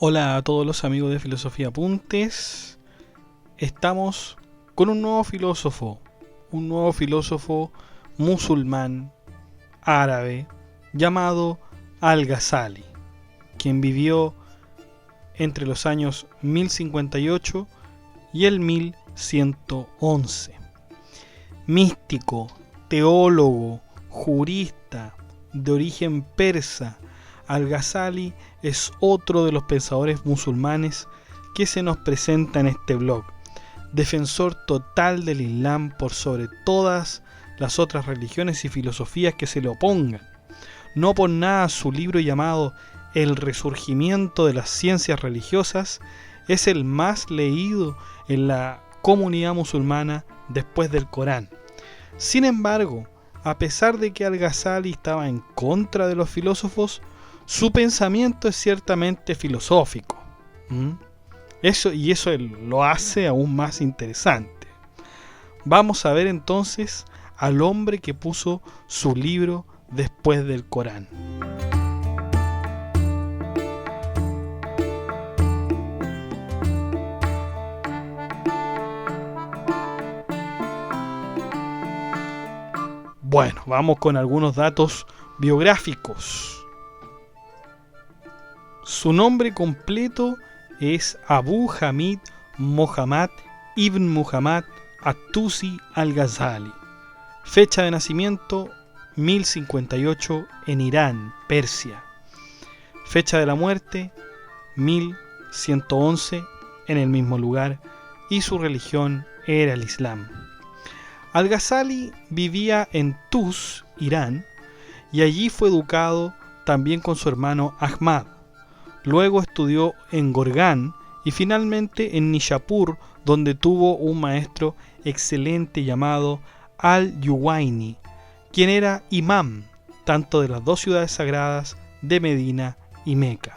Hola a todos los amigos de Filosofía Apuntes. Estamos con un nuevo filósofo musulmán árabe llamado Al-Ghazali, quien vivió entre los años 1058 y el 1111. Místico, teólogo, jurista, de origen persa, Al-Ghazali es otro de los pensadores musulmanes que se nos presenta en este blog. Defensor total del Islam por sobre todas las otras religiones y filosofías que se le opongan. No por nada su libro llamado El resurgimiento de las ciencias religiosas es el más leído en la comunidad musulmana después del Corán. Sin embargo, a pesar de que Al-Ghazali estaba en contra de los filósofos, su pensamiento es ciertamente filosófico. Eso lo hace aún más interesante. Vamos a ver entonces al hombre que puso su libro después del Corán. Bueno, vamos con algunos datos biográficos. Su nombre completo es Abu Hamid Mohammad ibn Muhammad at-Tusi al-Ghazali. Fecha de nacimiento 1058 en Irán, Persia. Fecha de la muerte 1111 en el mismo lugar, y su religión era el Islam. Al-Ghazali vivía en Tus, Irán, y allí fue educado también con su hermano Ahmad. Luego estudió en Gorgán y finalmente en Nishapur, donde tuvo un maestro excelente llamado Al-Yuwaini, quien era imam tanto de las dos ciudades sagradas de Medina y Meca.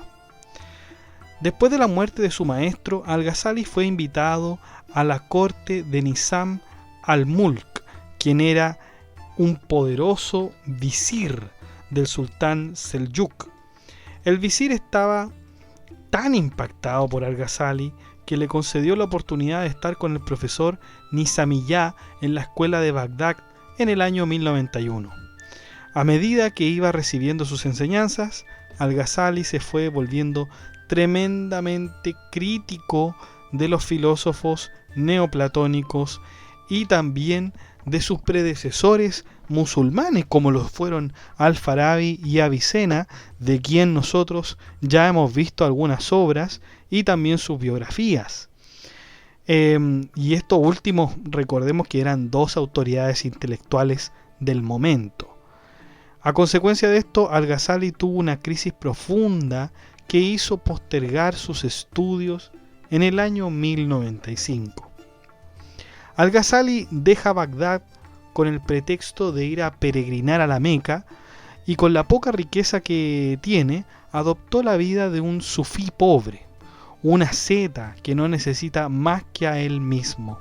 Después de la muerte de su maestro, Al-Ghazali fue invitado a la corte de Nizam al-Mulk, quien era un poderoso visir del sultán Seljuk. El visir estaba tan impactado por Al-Ghazali que le concedió la oportunidad de estar con el profesor Nizamiyya en la escuela de Bagdad en el año 1091. A medida que iba recibiendo sus enseñanzas, Al-Ghazali se fue volviendo tremendamente crítico de los filósofos neoplatónicos y también de sus predecesores musulmanes, como los fueron Al-Farabi y Avicena, de quien nosotros ya hemos visto algunas obras y también sus biografías. Y estos últimos, recordemos que eran dos autoridades intelectuales del momento. A consecuencia de esto, Al-Ghazali tuvo una crisis profunda que hizo postergar sus estudios en el año 1095. Al-Ghazali deja Bagdad con el pretexto de ir a peregrinar a la Meca, y con la poca riqueza que tiene, adoptó la vida de un sufí pobre, un asceta que no necesita más que a él mismo.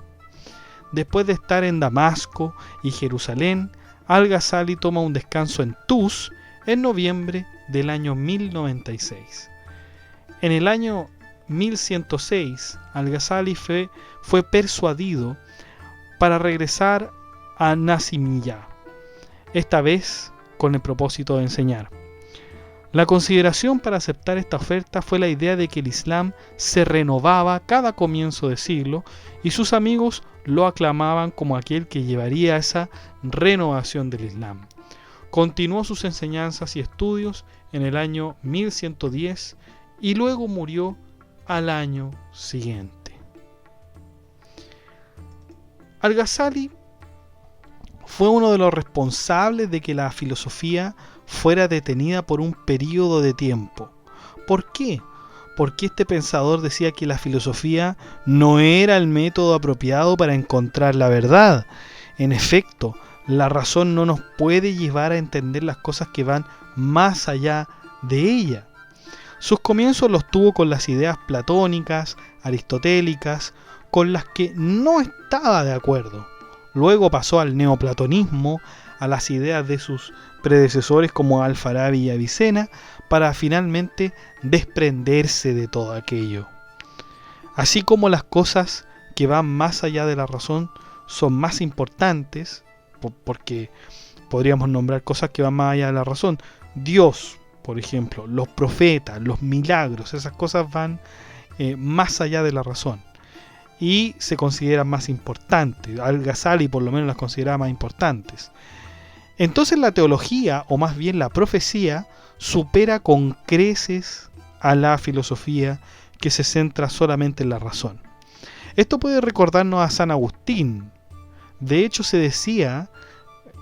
Después de estar en Damasco y Jerusalén, Al-Ghazali toma un descanso en Tus en noviembre del año 1096. En el año 1106, Al-Ghazali fue persuadido para regresar a Nizamiyya, esta vez con el propósito de enseñar. La consideración para aceptar esta oferta fue la idea de que el Islam se renovaba cada comienzo de siglo, y sus amigos lo aclamaban como aquel que llevaría esa renovación del Islam. Continuó sus enseñanzas y estudios en el año 1110 y luego murió al año siguiente. Al-Ghazali fue uno de los responsables de que la filosofía fuera detenida por un periodo de tiempo. ¿Por qué? Porque este pensador decía que la filosofía no era el método apropiado para encontrar la verdad. En efecto, la razón no nos puede llevar a entender las cosas que van más allá de ella. Sus comienzos los tuvo con las ideas platónicas, aristotélicas, con las que no estaba de acuerdo. Luego pasó al neoplatonismo, a las ideas de sus predecesores como Al-Farabi y Avicena para finalmente desprenderse de todo aquello. Así como las cosas que van más allá de la razón son más importantes, porque podríamos nombrar cosas que van más allá de la razón. Dios, por ejemplo, los profetas, los milagros, esas cosas van más allá de la razón y se consideran más importantes. Al-Ghazali por lo menos las consideraba más importantes. Entonces la teología, o más bien la profecía, supera con creces a la filosofía que se centra solamente en la razón. Esto puede recordarnos a San Agustín. De hecho, se decía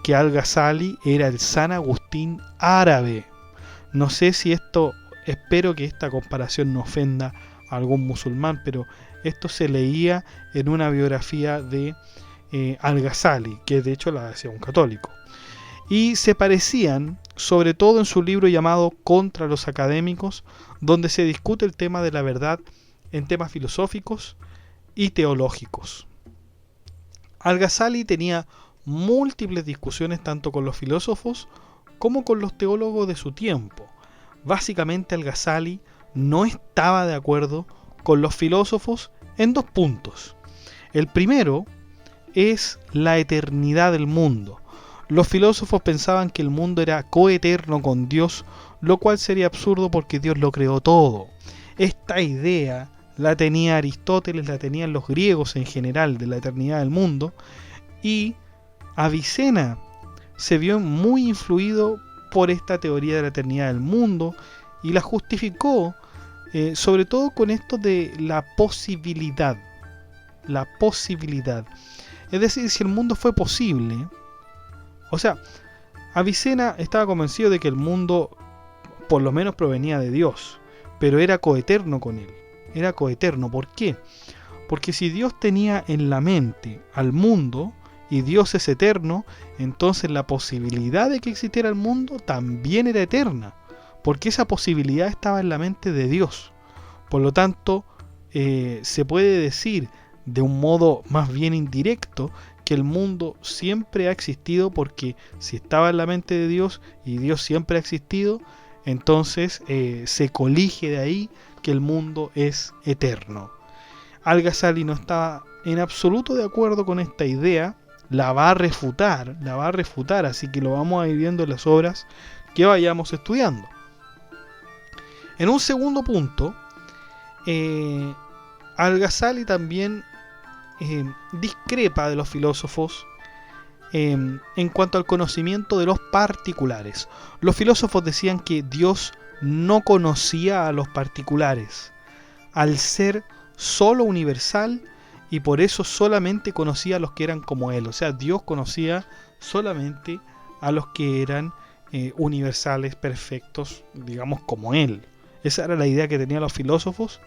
que Al-Ghazali era el San Agustín árabe. No sé si espero que esta comparación no ofenda a algún musulmán, pero esto se leía en una biografía de Al-Ghazali, que de hecho la hacía un católico. Y se parecían, sobre todo en su libro llamado Contra los Académicos, donde se discute el tema de la verdad en temas filosóficos y teológicos. Al-Ghazali tenía múltiples discusiones tanto con los filósofos como con los teólogos de su tiempo. Básicamente Al-Ghazali no estaba de acuerdo con los filósofos en dos puntos. El primero es la eternidad del mundo. Los filósofos pensaban que el mundo era coeterno con Dios, lo cual sería absurdo porque Dios lo creó todo. Esta idea la tenía Aristóteles, la tenían los griegos en general de la eternidad del mundo, y Avicena se vio muy influido por esta teoría de la eternidad del mundo y la justificó sobre todo con esto de la posibilidad. La posibilidad. Es decir, si el mundo fue posible, o sea, Avicena estaba convencido de que el mundo por lo menos provenía de Dios, pero era coeterno con él. Era coeterno. ¿Por qué? Porque si Dios tenía en la mente al mundo y Dios es eterno, entonces la posibilidad de que existiera el mundo también era eterna, porque esa posibilidad estaba en la mente de Dios. Por lo tanto, se puede decir de un modo más bien indirecto que el mundo siempre ha existido, porque si estaba en la mente de Dios y Dios siempre ha existido, entonces se colige de ahí que el mundo es eterno. Al-Ghazali no estaba en absoluto de acuerdo con esta idea, la va a refutar, así que lo vamos a ir viendo en las obras que vayamos estudiando. En un segundo punto, Al-Ghazali también discrepa de los filósofos en cuanto al conocimiento de los particulares. Los filósofos decían que Dios no conocía a los particulares, al ser solo universal, y por eso solamente conocía a los que eran como Él. O sea, Dios conocía solamente a los que eran universales, perfectos, digamos, como Él. Esa era la idea que tenían los filósofos,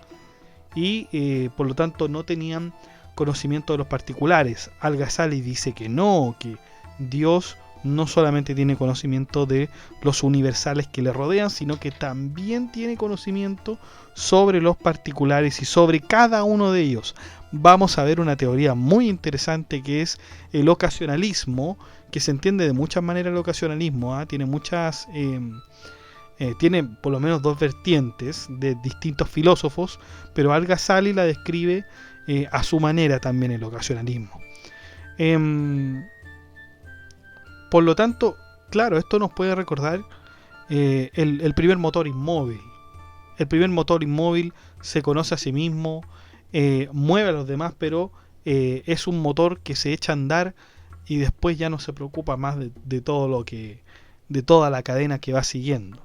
y por lo tanto no tenían conocimiento de los particulares. Al-Ghazali dice que no, que Dios no solamente tiene conocimiento de los universales que le rodean, sino que también tiene conocimiento sobre los particulares y sobre cada uno de ellos. Vamos a ver una teoría muy interesante que es el ocasionalismo, que se entiende de muchas maneras el ocasionalismo, tiene muchas... tiene por lo menos dos vertientes de distintos filósofos, pero Al-Ghazali la describe a su manera también el ocasionalismo. Por lo tanto, claro, esto nos puede recordar el primer motor inmóvil. El primer motor inmóvil se conoce a sí mismo, mueve a los demás, pero es un motor que se echa a andar y después ya no se preocupa más de todo lo que, de toda la cadena que va siguiendo.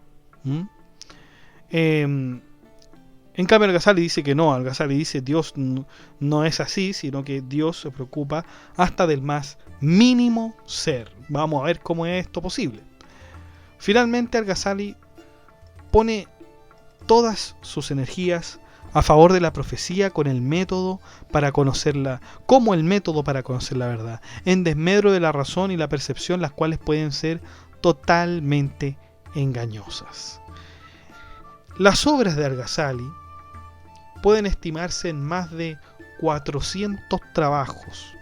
En cambio Al-Ghazali dice que no. Al-Ghazali dice Dios no es así, sino que Dios se preocupa hasta del más mínimo ser. Vamos a ver cómo es esto posible. Finalmente Al-Ghazali pone todas sus energías a favor de la profecía con el método para conocerla, como el método para conocer la verdad, en desmedro de la razón y la percepción, las cuales pueden ser totalmente engañosas. Las obras de Al-Ghazali pueden estimarse en más de 400 trabajos,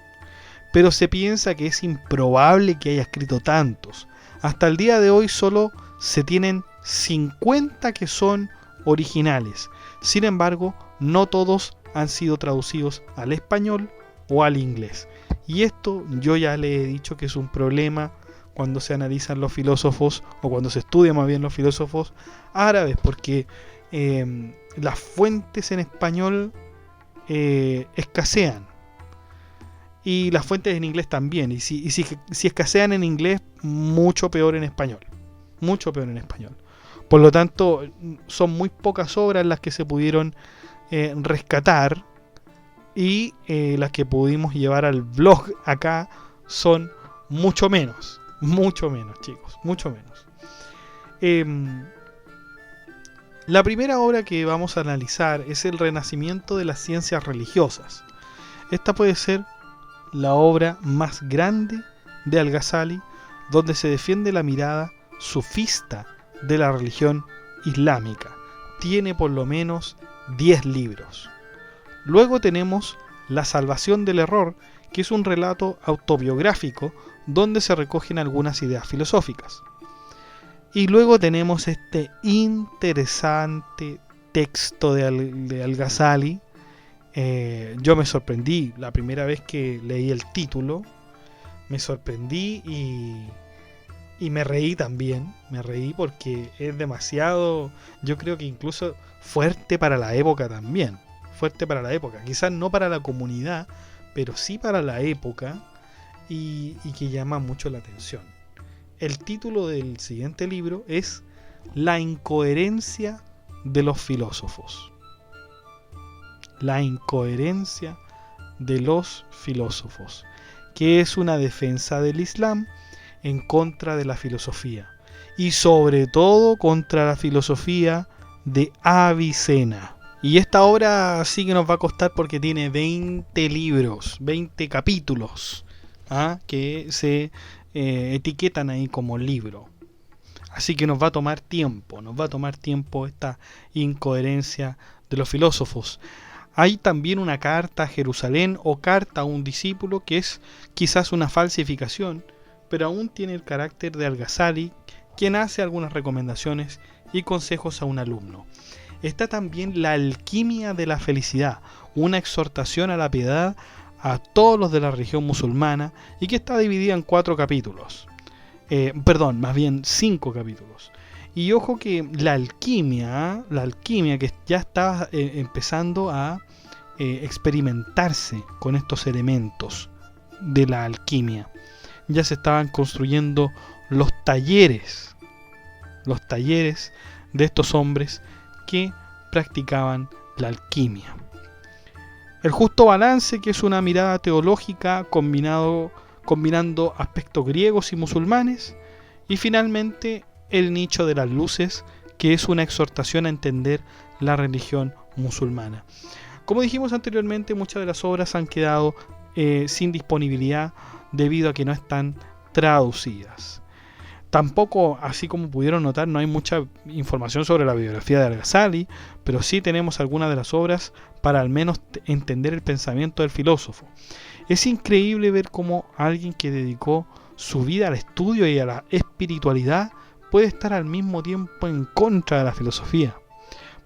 pero se piensa que es improbable que haya escrito tantos. Hasta el día de hoy solo se tienen 50 que son originales. Sin embargo, no todos han sido traducidos al español o al inglés. Y esto yo ya le he dicho que es un problema cuando se analizan los filósofos, o cuando se estudian más bien los filósofos árabes, porque las fuentes en español escasean. Y las fuentes en inglés también. Y si escasean en inglés, mucho peor en español. Mucho peor en español. Por lo tanto, son muy pocas obras las que se pudieron rescatar. Y las que pudimos llevar al blog acá son mucho menos. Mucho menos, chicos. Mucho menos. La primera obra que vamos a analizar es El Renacimiento de las Ciencias Religiosas. Esta puede ser la obra más grande de Al-Ghazali, donde se defiende la mirada sufista de la religión islámica. Tiene por lo menos 10 libros. Luego tenemos La Salvación del Error, que es un relato autobiográfico donde se recogen algunas ideas filosóficas. Y luego tenemos este interesante texto de Al-Ghazali. Yo me sorprendí la primera vez que leí el título. Me sorprendí y me reí también. Me reí porque es demasiado, yo creo que incluso fuerte para la época también. Fuerte para la época. Quizás no para la comunidad, pero sí para la época. Y que llama mucho la atención. El título del siguiente libro es La incoherencia de los filósofos. La incoherencia de los filósofos, que es una defensa del Islam en contra de la filosofía, y sobre todo contra la filosofía de Avicena. Y esta obra sí que nos va a costar porque tiene 20 libros, 20 capítulos, que se etiquetan ahí como libro. Así que nos va a tomar tiempo esta incoherencia de los filósofos. Hay también una carta a Jerusalén o carta a un discípulo que es quizás una falsificación, pero aún tiene el carácter de Al-Ghazali, quien hace algunas recomendaciones y consejos a un alumno. Está también La alquimia de la felicidad, una exhortación a la piedad a todos los de la religión musulmana, y que está dividida en 4 capítulos. Más bien 5 capítulos. Y ojo que la alquimia que ya estaba empezando a experimentarse con estos elementos de la alquimia. Ya se estaban construyendo los talleres de estos hombres que practicaban la alquimia. El justo balance, que es una mirada teológica combinando aspectos griegos y musulmanes. Y finalmente El nicho de las luces, que es una exhortación a entender la religión musulmana. Como dijimos anteriormente, muchas de las obras han quedado sin disponibilidad debido a que no están traducidas. Tampoco, así como pudieron notar, no hay mucha información sobre la biografía de Al-Ghazali, pero sí tenemos algunas de las obras para al menos entender el pensamiento del filósofo. Es increíble ver cómo alguien que dedicó su vida al estudio y a la espiritualidad puede estar al mismo tiempo en contra de la filosofía.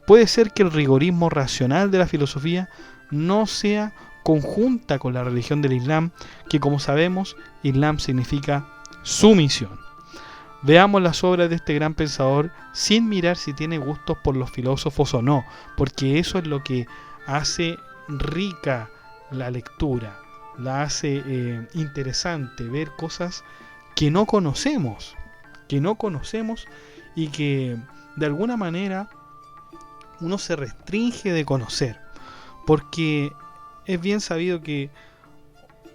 Puede ser que el rigorismo racional de la filosofía no sea conjunta con la religión del Islam, que como sabemos, Islam significa sumisión. Veamos las obras de este gran pensador sin mirar si tiene gustos por los filósofos o no, porque eso es lo que hace rica la lectura, la hace interesante ver cosas que no conocemos y que de alguna manera uno se restringe de conocer, porque es bien sabido que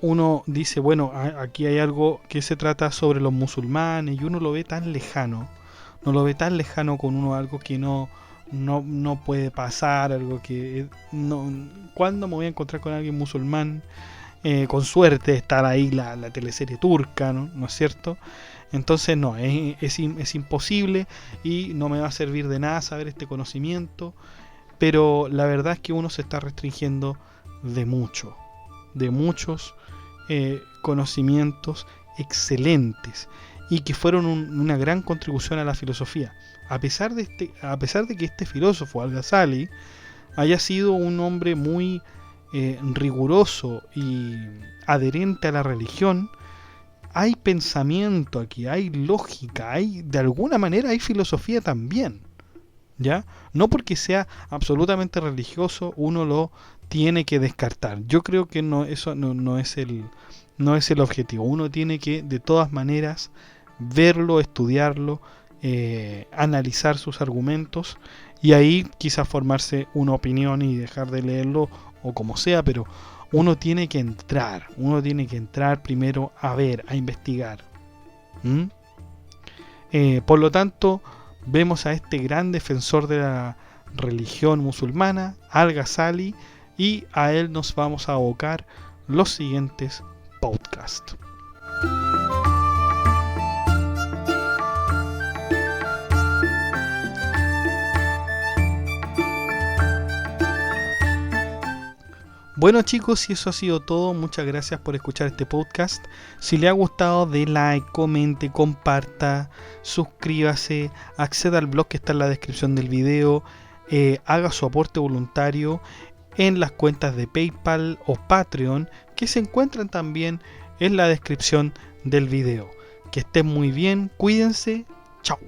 uno dice, bueno, aquí hay algo que se trata sobre los musulmanes, y uno lo ve tan lejano, con uno algo que no puede pasar, algo que ¿cuándo me voy a encontrar con alguien musulmán? Con suerte estar ahí la teleserie turca, ¿no es cierto? Entonces no, es imposible y no me va a servir de nada saber este conocimiento, pero la verdad es que uno se está restringiendo de muchos conocimientos excelentes, y que fueron una gran contribución a la filosofía. A pesar de que este filósofo, Al-Ghazali, haya sido un hombre muy riguroso y adherente a la religión, hay pensamiento aquí, hay lógica, de alguna manera hay filosofía también, ¿ya? No porque sea absolutamente religioso uno lo tiene que descartar. Yo creo que eso no es el objetivo. Uno tiene que de todas maneras verlo, estudiarlo, analizar sus argumentos y ahí quizás formarse una opinión y dejar de leerlo o como sea, pero uno tiene que entrar primero a ver, a investigar. Por lo tanto, vemos a este gran defensor de la religión musulmana, Al-Ghazali, y a él nos vamos a abocar los siguientes podcasts. Bueno chicos, y eso ha sido todo. Muchas gracias por escuchar este podcast. Si le ha gustado, dé like, comente, comparta, suscríbase, acceda al blog que está en la descripción del video, haga su aporte voluntario en las cuentas de PayPal o Patreon que se encuentran también en la descripción del video. Que estén muy bien, cuídense, chao.